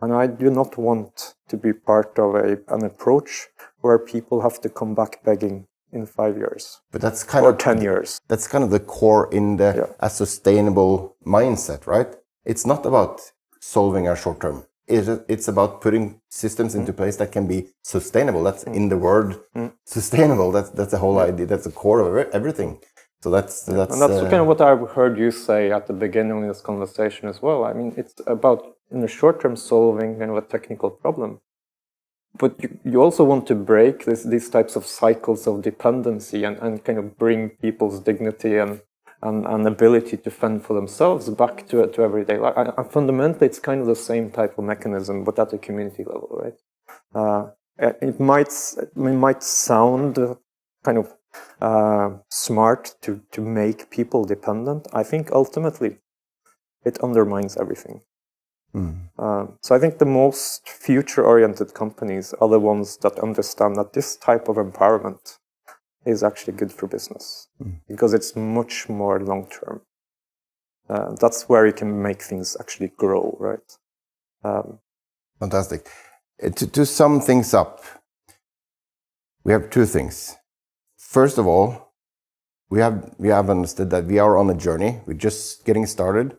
C: And I do not want to be part of an approach where people have to come back begging in 5 years.
A: But that's kind
C: or
A: of
C: 10 years.
A: That's kind of the core in a sustainable mindset, right? It's not about solving our short term. It's about putting systems into place that can be sustainable. That's in the word sustainable. That's the whole idea. That's the core of everything. So that's
C: and that's kind of what I've heard you say at the beginning of this conversation as well. I mean, it's about in the short term solving kind of a technical problem, but you also want to break these types of cycles of dependency and kind of bring people's dignity and ability to fend for themselves back to everyday life. Fundamentally, it's kind of the same type of mechanism, but at a community level, right? It might sound kind of smart to make people dependent. I think ultimately it undermines everything. So I think the most future-oriented companies are the ones that understand that this type of empowerment is actually good for business because it's much more long-term. That's where you can make things actually grow, right?
A: Fantastic. To sum things up, we have two things. First of all, we have understood that we are on a journey. We're just getting started,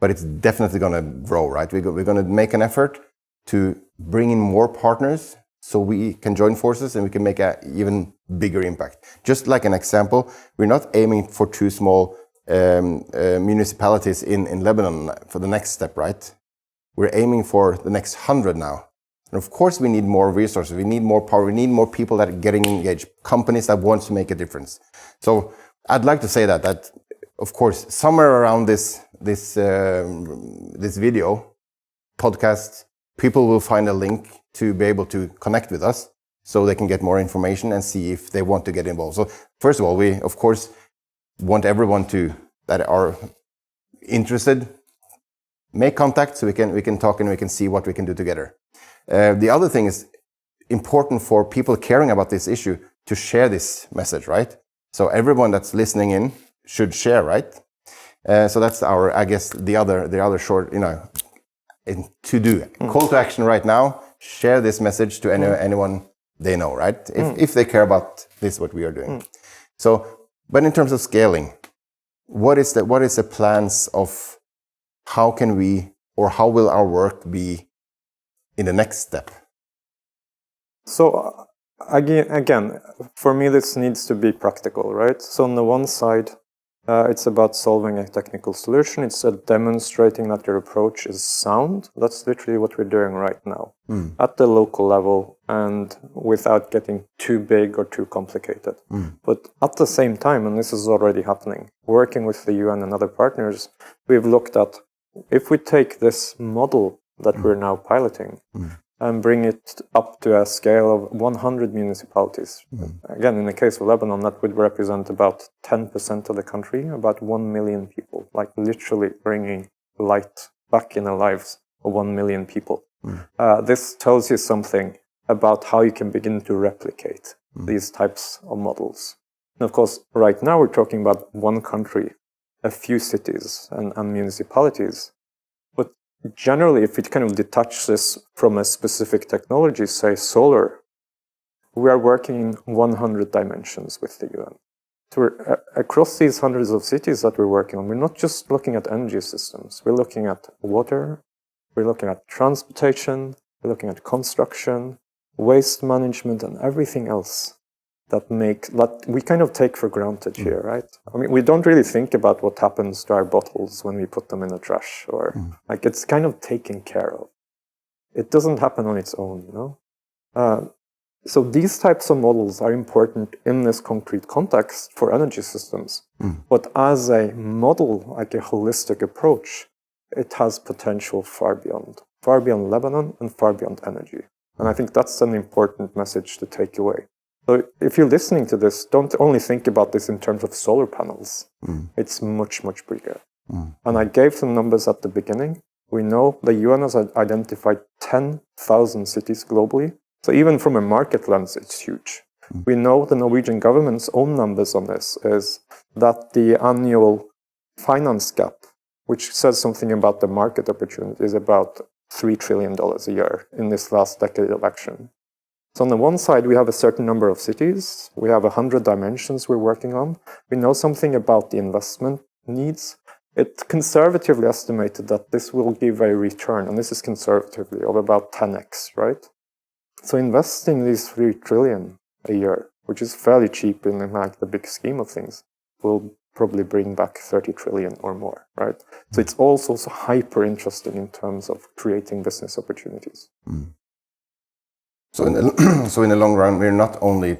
A: but it's definitely going to grow, right? We're going to make an effort to bring in more partners so we can join forces and we can make an even bigger impact. Just like an example, we're not aiming for 2 small municipalities in Lebanon for the next step, right? We're aiming for the next 100 now. And of course, we need more resources, we need more power, we need more people that are getting engaged, companies that want to make a difference. So I'd like to say that of course, somewhere around this video podcast, people will find a link to be able to connect with us so they can get more information and see if they want to get involved. So first of all, we of course want everyone that are interested, make contact so we can talk and we can see what we can do together. The other thing is important for people caring about this issue to share this message, right? So everyone that's listening in should share, right? So that's I guess the other short, to do. Call to action right now, share this message to anyone they know, right? If they care about this, what we are doing. So, but in terms of scaling, what is the plans of how can we, or how will our work be in the next step?
C: So again, for me, this needs to be practical, right? So on the one side, It's about solving a technical solution. It's demonstrating that your approach is sound. That's literally what we're doing right now at the local level and without getting too big or too complicated. But at the same time, and this is already happening, working with the UN and other partners, we've looked at if we take this model that we're now piloting and bring it up to a scale of 100 municipalities. Again, in the case of Lebanon, that would represent about 10% of the country, about 1 million people, like literally bringing light back in the lives of 1 million people. This tells you something about how you can begin to replicate these types of models. And of course, right now we're talking about one country, a few cities and municipalities. Generally, if it kind of detaches this from a specific technology, say solar, we are working in 100 dimensions with the UN. So we're, across these hundreds of cities that we're working on, we're not just looking at energy systems. We're looking at water, we're looking at transportation, we're looking at construction, waste management, and everything else that we kind of take for granted here, right? I mean, we don't really think about what happens to our bottles when we put them in the trash, or like it's kind of taken care of. It doesn't happen on its own, you know? So these types of models are important in this concrete context for energy systems. But as a model, like a holistic approach, it has potential far beyond Lebanon and far beyond energy. And I think that's an important message to take away. So if you're listening to this, don't only think about this in terms of solar panels. It's much, much bigger. And I gave some numbers at the beginning. We know the UN has identified 10,000 cities globally. So even from a market lens, it's huge. We know the Norwegian government's own numbers on this is that the annual finance gap, which says something about the market opportunity, is about $3 trillion a year in this last decade of action. So on the one side, we have a certain number of cities. We have 100 dimensions we're working on. We know something about the investment needs. It's conservatively estimated that this will give a return, and this is conservatively, of about 10x, right? So investing these 3 trillion a year, which is fairly cheap in like the big scheme of things, will probably bring back 30 trillion or more, right? So it's also hyper interesting in terms of creating business opportunities.
A: So in the long run, we're not only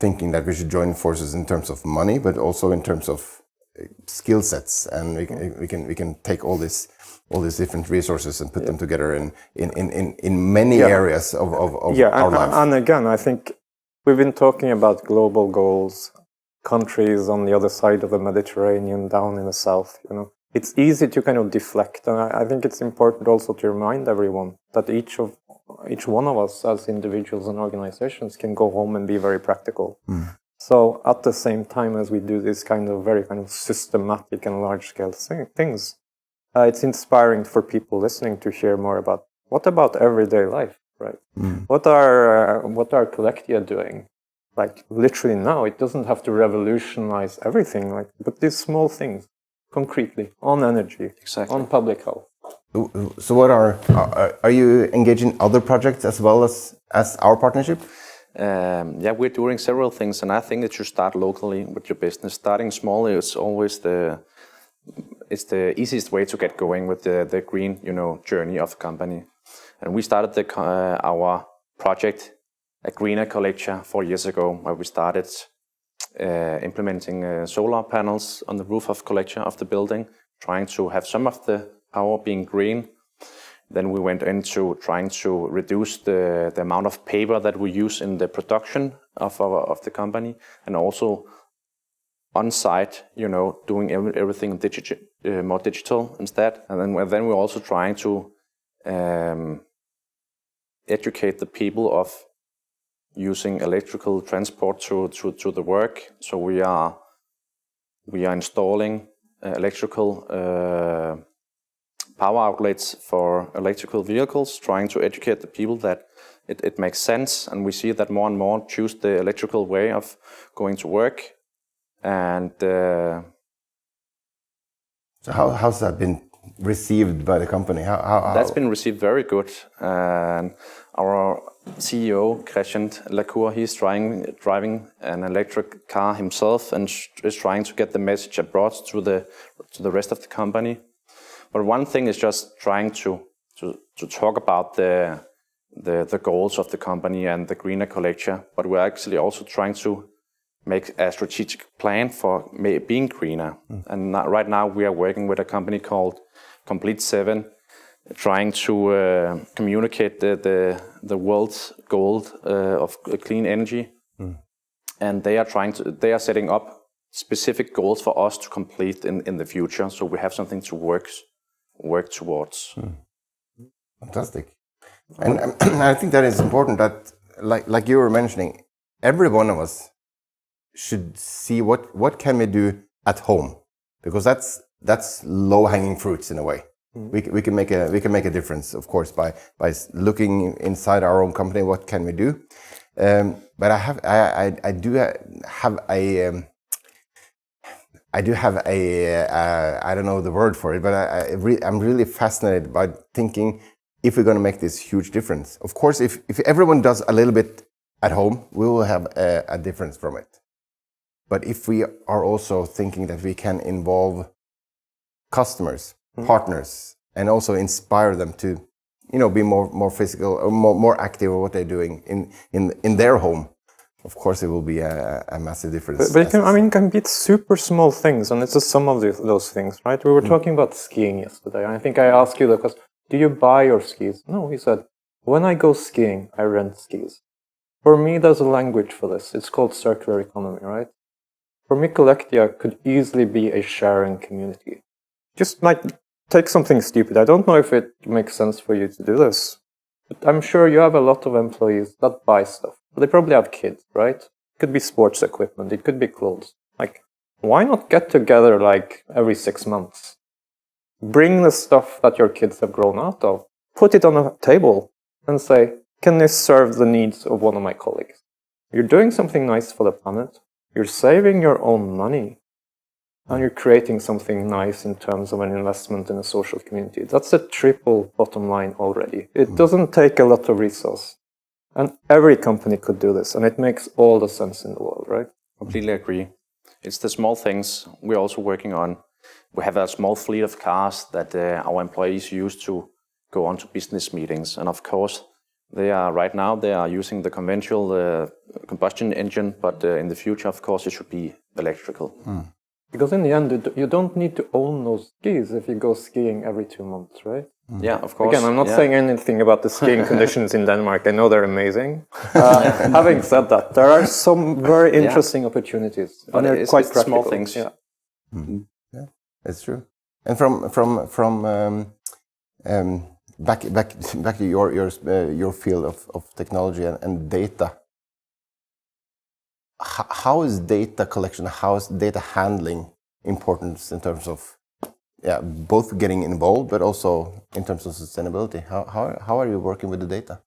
A: thinking that we should join forces in terms of money, but also in terms of skill sets, and we can take all these different resources and put them together in many areas of our life.
C: And again, I think we've been talking about global goals, countries on the other side of the Mediterranean, down in the south. You know, it's easy to kind of deflect, and I think it's important also to remind everyone that each one of us as individuals and organizations can go home and be very practical. So at the same time as we do this very systematic and large-scale things, it's inspiring for people listening to hear more about what about everyday life, right? What are Collectia doing? Like literally now, it doesn't have to revolutionize everything, but these small things, concretely, on energy, on public health.
A: So what are you engaged in other projects as well as our partnership?
B: We're doing several things, and I think that you start locally with your business. Starting small is always the easiest way to get going with the green, journey of the company. And we started our project, a greener Collectia, 4 years ago, where we started implementing solar panels on the roof of Collectia of the building, trying to have some of the power being green. Then we went into trying to reduce the amount of paper that we use in the production of the company, and also on site, doing everything more digital instead. And then we're also trying to educate the people of using electrical transport to the work. So we are installing electrical power outlets for electrical vehicles, trying to educate the people that it makes sense, and we see that more and more choose the electrical way of going to work. And
A: so how's that been received by the company? How?
B: That's been received very good, and our CEO, Kristian Mjøen, he's driving an electric car himself and is trying to get the message abroad to the rest of the company. But one thing is just trying to talk about the goals of the company and the greener Collectia, but we're actually also trying to make a strategic plan for being greener. And right now we are working with a company called Complete 7, trying to communicate the world's goal of clean energy. And they are setting up specific goals for us to complete in the future, so we have something to work towards.
A: Fantastic. And I think that is important that, like you were mentioning, every one of us should see what can we do at home, because that's low-hanging fruits in a way. We can make a difference, of course, by looking inside our own company. What can we do? But I do have a I don't know the word for it, but I'm really fascinated by thinking, if we're going to make this huge difference. Of course, if everyone does a little bit at home, we will have a difference from it. But if we are also thinking that we can involve customers, partners, and also inspire them to, be more physical or more active in what they're doing in their home, of course, it will be a massive difference.
C: But it can be super small things, and it's just some of those things, right? We were talking about skiing yesterday, and I think I asked you the question, do you buy your skis? No, he said, when I go skiing, I rent skis. For me, there's a language for this. It's called circular economy, right? For me, Collectia could easily be a sharing community. Just take something stupid. I don't know if it makes sense for you to do this, but I'm sure you have a lot of employees that buy stuff. They probably have kids, right? It could be sports equipment. It could be clothes. Why not get together every 6 months? Bring the stuff that your kids have grown out of, put it on a table and say, can this serve the needs of one of my colleagues? You're doing something nice for the planet. You're saving your own money. And you're creating something nice in terms of an investment in a social community. That's a triple bottom line already. It doesn't take a lot of resource. And every company could do this. And it makes all the sense in the world, right?
B: Completely agree. It's the small things we're also working on. We have a small fleet of cars that our employees use to go on to business meetings. And of course, right now they are using the conventional combustion engine, but in the future, of course, it should be electrical.
C: Because in the end, you don't need to own those skis if you go skiing every 2 months, right?
B: Yeah, of course.
C: Again, I'm not saying anything about the skiing conditions in Denmark. I know they're amazing. Having said that, there are some very interesting opportunities.
B: But
C: they're
B: it's
C: quite
B: the
C: practical.
B: small things.
C: Yeah.
A: Yeah, it's true. And from back to your field of technology and data. How is data collection? How is data handling important in terms of both getting involved, but also in terms of sustainability? How are you working with the data?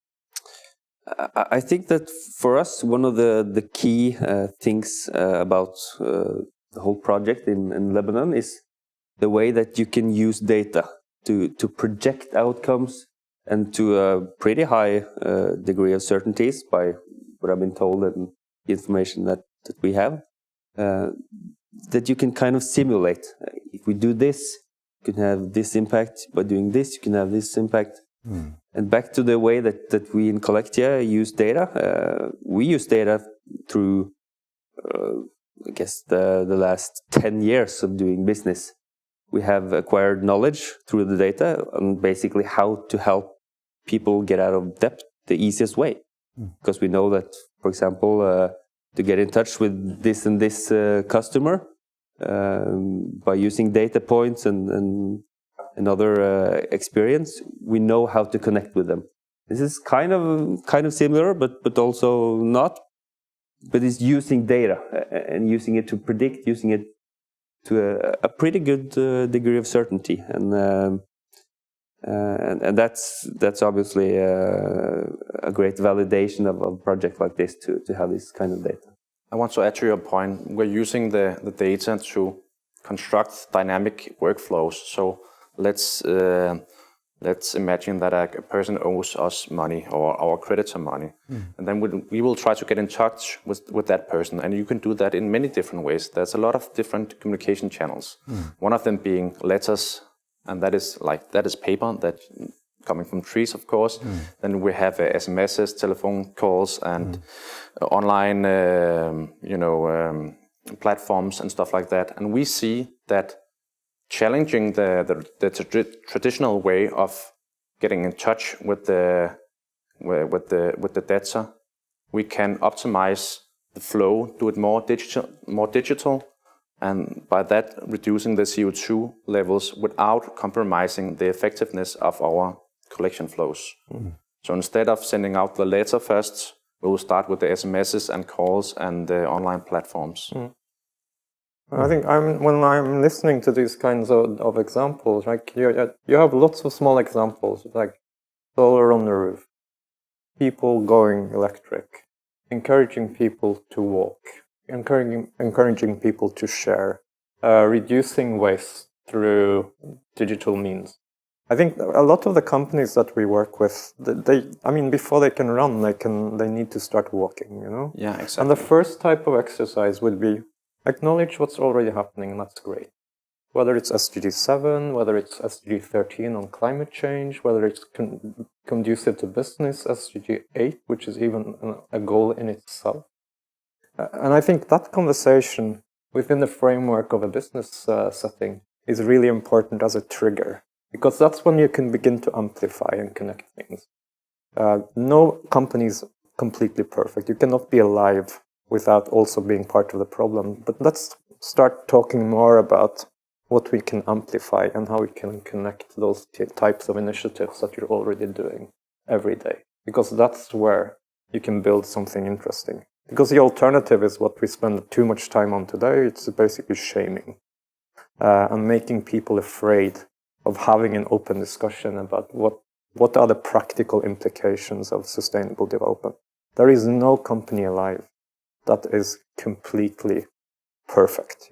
D: I think that for us, one of the key things about the whole project in Lebanon is the way that you can use data to project outcomes and to a pretty high degree of certainties by what I've been told and the information that we have, that you can kind of simulate. If we do this, you can have this impact. By doing this, you can have this impact. And back to the way that we in Collectia use data, we use data through, I guess, the last 10 years of doing business. We have acquired knowledge through the data on basically how to help people get out of debt the easiest way. Because we know that, for example, to get in touch with this and this customer, by using data points and other experience, we know how to connect with them. This is kind of similar, but also not. But it's using data and using it to predict, using it to a pretty good degree of certainty, and that's obviously a great validation of a project like this to have this kind of data.
B: I want to add to your point. We're using the data to construct dynamic workflows. So let's let's imagine that a person owes us money or our creditor money. And then we will try to get in touch with that person. And you can do that in many different ways. There's a lot of different communication channels. One of them being letters, and that is paper that coming from trees, of course. Then we have SMSs, telephone calls, and online, platforms and stuff like that. And we see that challenging the traditional way of getting in touch with the debtor, we can optimize the flow, do it more digital, and by that reducing the CO2 levels without compromising the effectiveness of our collection flows. So instead of sending out the letter first, we will start with the SMSs and calls and the online platforms.
C: I think when I'm listening to these kinds of examples, like you have lots of small examples, like solar on the roof, people going electric, encouraging people to walk, encouraging people to share, reducing waste through digital means. I think a lot of the companies that we work with, before they can run, they need to start walking,
B: Yeah, exactly.
C: And the first type of exercise would be acknowledge what's already happening, and that's great. Whether it's SDG 7, whether it's SDG 13 on climate change, whether it's conducive to business, SDG 8, which is even a goal in itself. And I think that conversation within the framework of a business setting is really important as a trigger, because that's when you can begin to amplify and connect things. No company is completely perfect. You cannot be alive without also being part of the problem. But let's start talking more about what we can amplify and how we can connect those types of initiatives that you're already doing every day. Because that's where you can build something interesting. Because the alternative is what we spend too much time on today. It's basically shaming and making people afraid of having an open discussion about what are the practical implications of sustainable development. There is no company alive that is completely perfect,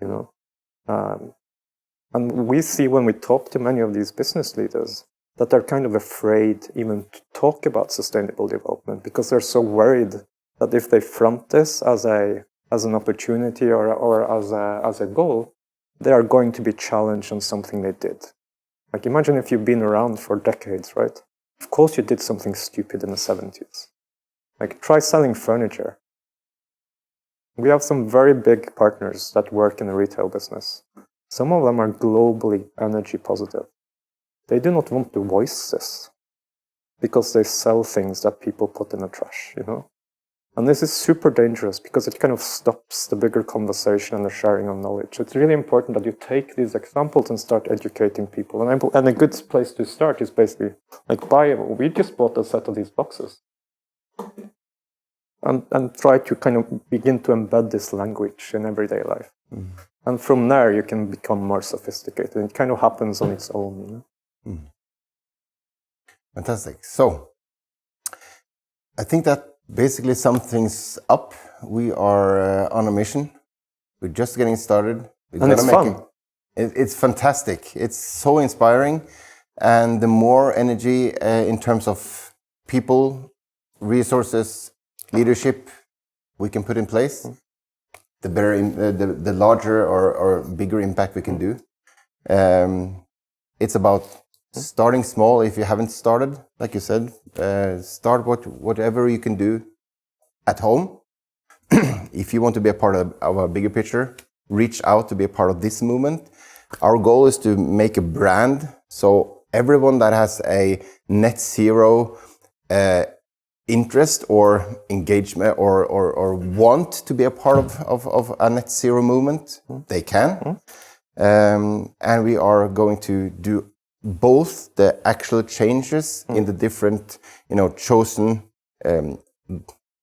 C: and we see when we talk to many of these business leaders that they're kind of afraid even to talk about sustainable development because they're so worried that if they front this as an opportunity or as a goal, they are going to be challenged on something they did. Like imagine if you've been around for decades, right? Of course you did something stupid in the 70s. Like try selling furniture. We have some very big partners that work in the retail business. Some of them are globally energy positive. They do not want to voice this because they sell things that people put in the trash, And this is super dangerous because it kind of stops the bigger conversation and the sharing of knowledge. It's really important that you take these examples and start educating people. And a good place to start is basically like we just bought a set of these boxes. And try to kind of begin to embed this language in everyday life. And from there, you can become more sophisticated. It kind of happens on its own.
A: Fantastic. So, I think that basically sums things up. We are on a mission. We're just getting started.
C: And it's fun.
A: It's fantastic. It's so inspiring. And the more energy in terms of people, resources, leadership we can put in place, the better, the larger or bigger impact we can do. It's about starting small. If you haven't started, like you said, start whatever you can do at home. If you want to be a part of a bigger picture, reach out to be a part of this movement. Our goal is to make a brand, so everyone that has a net zero interest or engagement or want to be a part of a net zero movement, they can. And we are going to do both the actual changes in the different, chosen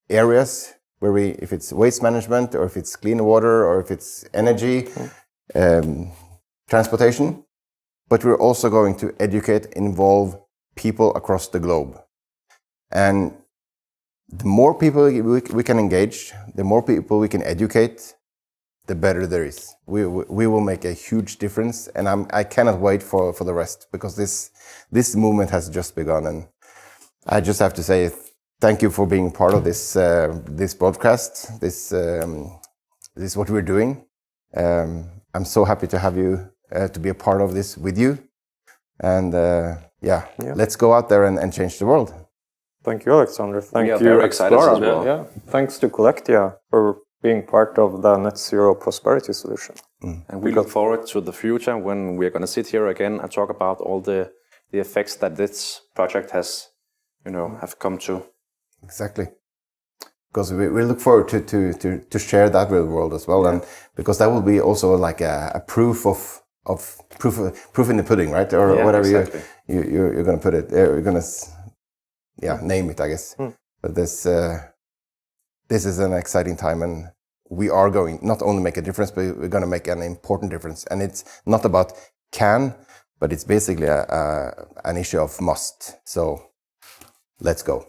A: areas where if it's waste management or if it's clean water or if it's energy, transportation, but we're also going to educate, involve people across the globe. And the more people we can engage, the more people we can educate, the better there is. We will make a huge difference, and I cannot wait for the rest, because this movement has just begun. And I just have to say thank you for being part of this this broadcast. This is what we're doing. I'm so happy to have you to be a part of this with you. And let's go out there and change the world.
C: Thank you, Alexander. Thank you,
B: very excited
C: Xplora.
B: as well.
C: Yeah. Thanks to Collectia for being part of the Net Zero Prosperity solution.
B: And we look forward to the future when we're going to sit here again and talk about all the effects that this project has, have come to.
A: Exactly. Because we look forward to share that with the world as well, and because that will be also like a proof of proof in the pudding, right? Or whatever
B: exactly.
A: you're going to put it. You're going to name it, I guess. But this is an exciting time, and we are going not only make a difference, but we're going to make an important difference. And it's not about can, but it's basically an issue of must. So let's go.